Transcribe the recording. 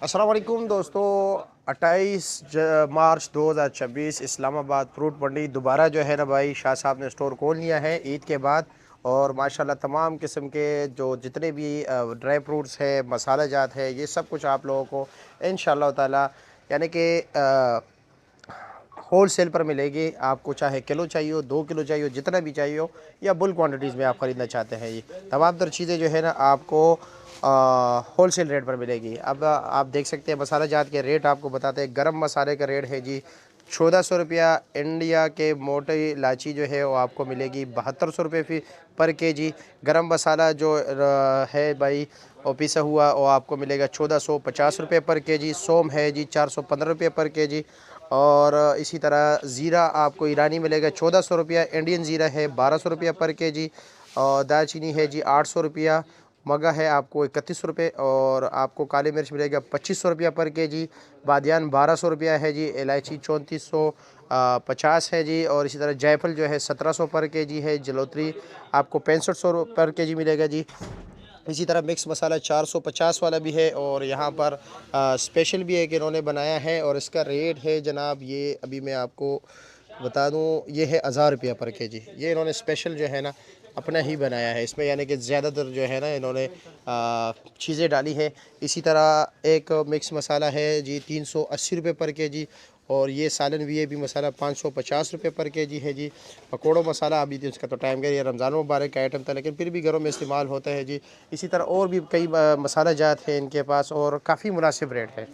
अस्सलाम वालेकुम दोस्तों। 28 मार्च 2026 इस्लामाबाद फ्रूट मंडी दोबारा जो है ना भाई शाह साहब ने स्टोर खोल लिया है ईद के बाद। और माशाल्लाह तमाम किस्म के जो जितने भी ड्राई फ्रूट्स है, मसाला जात है, ये सब कुछ आप लोगों को इंशाअल्लाह ताला यानी कि होल सेल पर मिलेगी। आपको चाहे किलो चाहिए हो, 2 किलो चाहिए हो, जितना भी चाहिए हो, या बुल क्वांटिटीज़ में आप ख़रीदना चाहते हैं, ये तमाम तर चीज़ें जो है ना आपको होल सेल रेट पर मिलेगी। अब आप देख सकते हैं मसाला जात के रेट आपको बताते हैं। गरम मसाले का रेट है जी 1400 रुपया। इंडिया के मोटी इलायची जो है वो आपको मिलेगी 7200 रुपये पर केजी। गरम मसाला जो है भाई और पिसा हुआ वो आपको मिलेगा 1450 रुपये पर केजी। सोम है जी 415 रुपये पर केजी। और इसी तरह ज़ीरा आपको ईरानी मिलेगा 1400 रुपया। इंडियन ज़ीरा है 1200 रुपया पर केजी। और दालचीनी है जी 800 रुपया। मगा है आपको 31 रुपये। और आपको काली मिर्च मिलेगा 2500 रुपया पर केजी। बादियान 1200 रुपया है जी। इलायची 3450 है जी। और इसी तरह जायफल जो है 1700 पर केजी है। जलोत्री आपको 6500 पर केजी मिलेगा जी। इसी तरह मिक्स मसाला 450 वाला भी है। और यहाँ पर स्पेशल भी एक इन्होंने बनाया है और इसका रेट है जनाब, ये अभी मैं आपको बता दूँ, ये है 1000 रुपया पर केजी। ये इन्होंने स्पेशल जो है ना अपना ही बनाया है इसमें, यानी कि ज़्यादातर जो है ना इन्होंने चीज़ें डाली है। इसी तरह एक मिक्स मसाला है जी 380 रुपये पर केजी। और ये सालन वीआईपी मसाला 550 रुपये पर केजी है जी। पकौड़ों मसाला अभी तो इसका तो टाइम गया, ये रमज़ान मुबारक का आइटम था लेकिन फिर भी घरों में इस्तेमाल होता है जी। इसी तरह और भी कई मसाला जात हैं इनके पास और काफ़ी मुनासिब रेट है।